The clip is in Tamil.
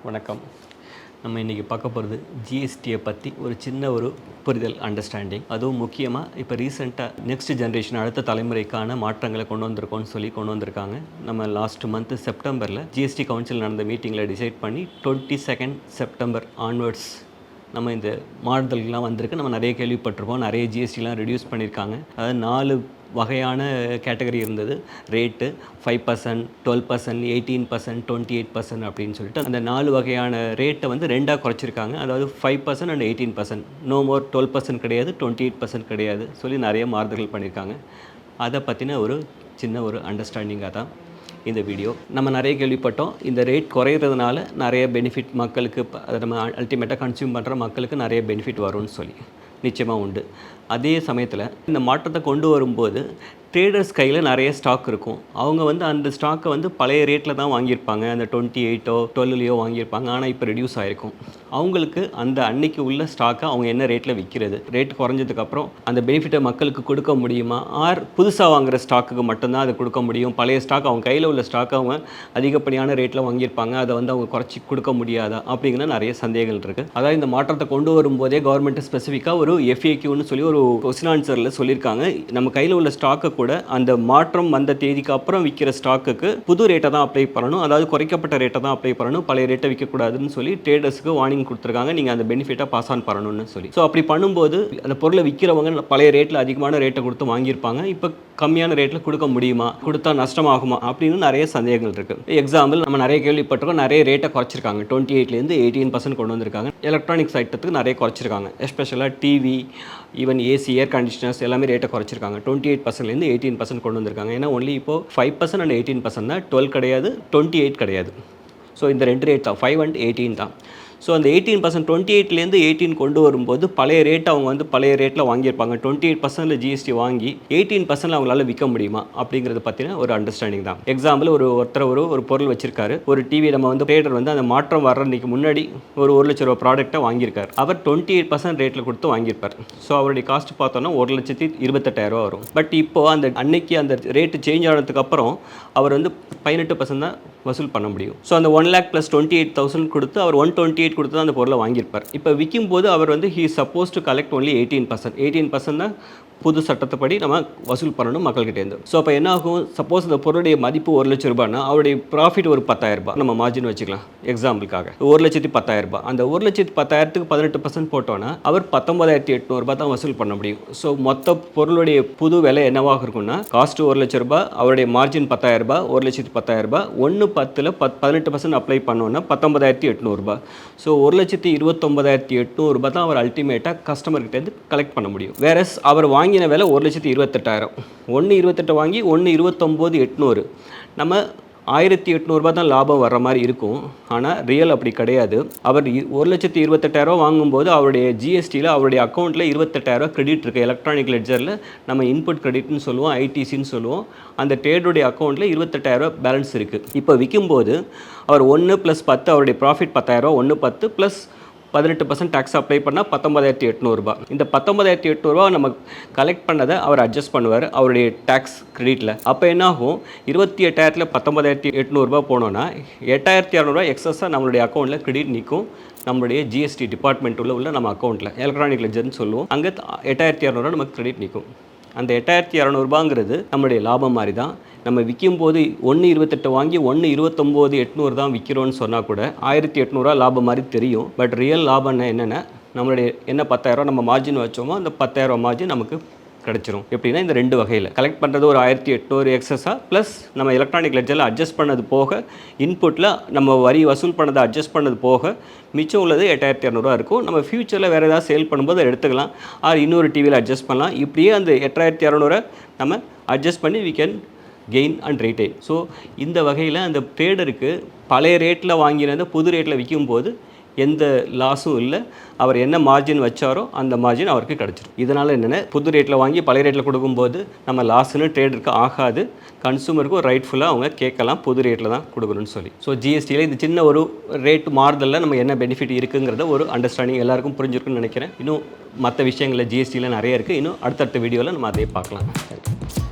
வணக்கம். நம்ம இன்றைக்கி பார்க்க போகிறது ஜிஎஸ்டியை பற்றி ஒரு சின்ன ஒரு புரிதல் அண்டர்ஸ்டாண்டிங். அதுவும் முக்கியமாக இப்போ ரீசெண்டாக நெக்ஸ்ட் ஜென்ரேஷன் அடுத்த தலைமுறைக்கான மாற்றங்களை கொண்டு வந்திருக்காங்க. நம்ம லாஸ்ட் மந்த்து செப்டம்பரில் ஜிஎஸ்டி கவுன்சில் நடந்த மீட்டிங்கில் டிசைட் பண்ணி 22 செப்டம்பர் ஆன்வர்ட்ஸ் நம்ம இந்த மாறுதல்கள்லாம் வந்திருக்கு. நம்ம நிறைய கேள்விப்பட்டிருப்போம். நிறைய ஜிஎஸ்டிலாம் ரெடியூஸ் பண்ணியிருக்காங்க. அதாவது 4 வகையான கேட்டகரி இருந்தது. ரேட்டு 5%, 12%, 18%, 28% அப்படின்னு சொல்லிட்டு அந்த 4 வகையான ரேட்டை வந்து 2ஆக குறைச்சிருக்காங்க. அதாவது 5% அண்ட் 18%. நோ மோர் 12% கிடையாது, 28% கிடையாது சொல்லி நிறைய மாறுதல்கள் பண்ணியிருக்காங்க. அதை பற்றின ஒரு சின்ன ஒரு அண்டர்ஸ்டாண்டிங்காக தான் இந்த வீடியோ. நம்ம நிறைய கேள்விப்பட்டோம், இந்த ரேட் குறையிறதுனால நிறைய பெனிஃபிட் மக்களுக்கு, அதை நம்ம அல்டிமேட்டாக கன்சியூம் பண்ணுற மக்களுக்கு நிறைய பெனிஃபிட் வரும்னு சொல்லி நிச்சயமாக உண்டு. அதே சமயத்தில் இந்த மாற்றத்தை கொண்டு வரும்போது ட்ரேடர்ஸ் கையில் நிறைய ஸ்டாக் இருக்கும். அவங்க வந்து அந்த ஸ்டாக்கை வந்து பழைய ரேட்டில் தான் வாங்கியிருப்பாங்க. அந்த 28ஓ 12லையோ வாங்கியிருப்பாங்க. ஆனால் இப்போ ரெடியூஸ் ஆகிருக்கும். அவங்களுக்கு அந்த அன்னைக்கு உள்ள ஸ்டாக்கை அவங்க என்ன ரேட்டில் விற்கிறது, ரேட் குறைஞ்சதுக்கப்புறம் அந்த பெனிஃபிட்டை மக்களுக்கு கொடுக்க முடியுமா, ஆர் புதுசாக வாங்குகிற ஸ்டாக்குக்கு மட்டும்தான் அதை கொடுக்க முடியும். பழைய ஸ்டாக் அவங்க கையில் உள்ள ஸ்டாக்கை அவங்க அதிகப்படியான ரேட்டில் வாங்கியிருப்பாங்க, அதை வந்து அவங்க குறைச்சி கொடுக்க முடியாதா அப்படிங்கிற நிறைய சந்தேகங்கள் இருக்குது. அதாவது இந்த மாற்றத்தை கொண்டு வரும்போதே கவர்மெண்ட் ஸ்பெசிஃபிக்காக ஒரு FAQன்னு சொல்லி ஒரு கொஸ்டின் ஆன்சரில் சொல்லியிருக்காங்க. நம்ம கையில் உள்ள ஸ்டாக்கை கூட அந்த மாற்றம் வந்த தேதிக்கு அப்புறம் விற்கிற ஸ்டாக்குக்கு புது ரேட்டை தான் அப்ளை பண்ணணும், அதாவது குறைக்கப்பட்ட ரேட்டை தான் அப்ளை பண்ணணும், பழைய ரேட்டை விற்கக்கூடாதுன்னு சொல்லி ட்ரேடர்ஸ்க்கு வார்னிங் கொடுத்துருக்காங்க. நீங்கள் அந்த பெனிஃபிட்டை பாஸ் ஆன் பண்ணணும்னு சொல்லி. ஸோ அப்படி பண்ணும்போது அந்த பொருளை விற்கிறவங்க பழைய ரேட்டில் அதிகமான ரேட்டை கொடுத்து வாங்கியிருப்பாங்க. இப்போ கம்மியான ரேட்டில் கொடுக்க முடியுமா, கொடுத்தா நஷ்டமாகுமா அப்படின்னு நிறைய சந்தேகங்கள் இருக்குது. எக்ஸாம்பிள் நம்ம நிறைய கேள்விப்பட்டிருக்கோம், நிறைய ரேட்டை குறைச்சிருக்காங்க. 28லேருந்து 18% கொண்டு வந்திருக்காங்க. எலக்ட்ரானிக்ஸ் ஐட்டத்துக்கு நிறைய குறைச்சிருக்காங்க. எஸ்பெஷலாக TV, even AC, air conditioners எல்லாமே ரேட்டை குறைச்சிருக்காங்க. 28%லேருந்து 18% கொண்டு வந்திருக்காங்க. ஏன்னா ஒன்லி இப்போது 5% அண்ட் 18% தான், 12 கிடையாது, 28 கிடையாது. ஸோ இந்த 2 ரேட் தான், 5 and 18 தான். ஸோ அந்த 18%, 28லேருந்து 18 கொண்டு வரும்போது பழைய ரேட்டை அவங்க வந்து பழைய ரேட்டில் வாங்கியிருப்பாங்க. 28% ஜிஎஸ்டி வாங்கி 18% அவங்களால விற்க முடியுமா அப்படிங்கிறத பற்றின ஒரு அண்டர்ஸ்டாண்டிங் தான். எக்ஸாம்பிள், ஒருத்தர் ஒரு பொருள் வச்சிருக்காரு. ஒரு டிவி நம்ம வந்து ட்ரேடர் வந்து அந்த மாற்றம் வர்றதுக்கு முன்னாடி ஒரு 1 லட்ச ரூபா ப்ராடக்ட்டை வாங்கியிருக்காரு. அவர் 28% ரேட்டில் கொடுத்து வாங்கியிருப்பார். ஸோ அவருடைய காஸ்ட் பார்த்தோன்னா 1,28,000 வரும். பட் இப்போது அந்த அன்னைக்கு அந்த ரேட்டு சேஞ்ச் ஆனதுக்கு அப்புறம் அவர் வந்து 18% தான் வசூல் பண்ண முடியும். ஸோ அந்த 1 lakh + 28,000 கொடுத்து அவர் 128 கொடுத்து தான் அந்த பொருளை வாங்கியிருப்பார். இப்போ விற்கும் போது அவர் வந்து he suppose to collect only 18% தான் புது சட்டத்தைப்படி நம்ம வசூல் பண்ணணும் மக்கள்கிட்டேருந்து. ஸோ அப்போ என்ன ஆகும், சப்போஸ் இந்த பொருளுடைய மதிப்பு 1 லட்ச ரூபாய்னா அவருடைய ப்ராஃபிட் ஒரு 10,000 ரூபாய் நம்ம மார்ஜின் வச்சுக்கலாம் எக்ஸாம்பிளுக்காக. 1,10,000 ரூபாய். அந்த 1,10,000க்கு 18% போட்டோன்னா அவர் 19,800 ரூபாய் தான் வசூல் பண்ண முடியும். ஸோ மொத்த பொருளுடைய புது விலை என்னவாக இருக்கும்னா, காஸ்ட் 1 லட்ச ரூபாய், அவருடைய மார்ஜின் 10,000 ரூபாய், 1,10,000 ரூபாய், 1/10ல் 18% அப்ளை பண்ணோன்னா 19,800 ரூபாய். ஸோ 1,29,800 ரூபாய் தான் அவர் அல்டிமேட்டாக கஸ்டமர்கிட்டேருந்து கலெக்ட் பண்ண முடியும். வேறஸ் அவர் வாங்கின விலை 1,28,000. 1,28 வாங்கி 1,29,800 நம்ம 1,800 ரூபாய் தான் லாபம் வர்ற மாதிரி இருக்கும். ஆனால் ரியல் அப்படி கிடையாது. அவர் 1,28,000 வாங்கும்போது அவருடைய ஜிஎஸ்டியில் அவருடைய அக்கௌண்ட்டில் 28,000 கிரெடிட் இருக்குது. எலக்ட்ரானிக் லெட்ஜரில் நம்ம இன்புட் கிரெடிட்னு சொல்லுவோம், ஐடிசின்னு சொல்லுவோம். அந்த ட்ரேடுடைய அக்கௌண்ட்டில் 28,000 பேலன்ஸ் இருக்குது. இப்போ விற்கும்போது அவர் 1 + 10, அவருடைய ப்ராஃபிட் 10,000, 1 10 + 18% டேக்ஸ் அப்ளை பண்ணால் 19,800 ரூபாய். இந்த 19,800 ரூபா நம்ம கலெக்ட் பண்ணதை அவர் அட்ஜஸ்ட் பண்ணுவார் அவருடைய டேக்ஸ் கிரெடிட்டில். அப்போ என்ன ஆகும், 28,000ல் 19,800 ரூபா போனோன்னா 8,200 ரூபா எக்ஸஸாக நம்மளுடைய அக்கௌண்ட்டில் கிரெடிட் நிற்கும். நம்மளுடைய ஜிஎஸ்டி டிபார்ட்மெண்ட் உள்ள நம்ம அக்கௌண்ட்டில் எலக்ட்ரானிக் லெட்ஜர்னு சொல்லுவோம். அங்கே 8,200 ரூபா நமக்கு கிரெடிட் நிற்கும். அந்த 8,200 ரூபாங்கிறது நம்மளுடைய லாபம் மாதிரி தான். நம்ம விற்கும் போது 1,28 வாங்கி 1,29,800 தான் விற்கிறோன்னு சொன்னால் கூட 1,800 ரூபா லாபம் மாதிரி தெரியும். பட் ரியல் லாபம்னா என்னென்னா, நம்மளுடைய என்ன 10,000 நம்ம மார்ஜின் வச்சோமோ அந்த 10,000 மார்ஜின் நமக்கு கிடச்சிரும். எப்படின்னா இந்த 2 வகையில் கலெக்ட் பண்ணுறது ஒரு 1,800 எக்ஸஸாக, ப்ளஸ் நம்ம எலக்ட்ரானிக் லெட்ஜரில் அட்ஜஸ்ட் பண்ணது போக, இன்புட்டில் நம்ம வரி வசூல் பண்ணதை அட்ஜஸ்ட் பண்ணது போக மிச்சம் உள்ளது 8,200 ரூபா இருக்கும். நம்ம ஃப்யூச்சரில் வேறு ஏதாவது சேல் பண்ணும்போது எடுத்துக்கலாம், ஆர் இன்னொரு டிவியில் அட்ஜஸ்ட் பண்ணலாம். இப்படியே அந்த 8,200 நம்ம அட்ஜஸ்ட் பண்ணி we can gain and retail. So இந்த வகையில் அந்த ட்ரேடருக்கு பழைய ரேட்டில் வாங்கினதை புது ரேட்டில் விற்கும்போது எந்த லாஸும் இல்லை. அவர் என்ன மார்ஜின் வச்சாரோ அந்த மார்ஜின் அவருக்கு கிடச்சிரும். இதனால் என்னென்ன, புது ரேட்டில் வாங்கி பழைய ரேட்டில் கொடுக்கும்போது நம்ம லாஸ்ன்னு ட்ரேடருக்கு ஆகாது. கன்சூமருக்கும் ரைட்ஃபுல்லாக அவங்க கேட்கலாம் புது ரேட்டில் தான் கொடுக்கணும்னு சொல்லி. ஸோ ஜிஎஸ்டியில் இந்த சின்ன ஒரு ரேட் மாறுதலில் நம்ம என்ன பெனிஃபிட் இருக்குங்கிறத ஒரு அண்டர்ஸ்டாண்டிங் எல்லாருக்கும் புரிஞ்சிருக்குன்னு நினைக்கிறேன். இன்னும் மற்ற விஷயங்களில் ஜிஎஸ்டியில் நிறைய இருக்குது. இன்னும் அடுத்தடுத்த வீடியோவில் நம்ம அதே பார்க்கலாம். தேங்க்யூ.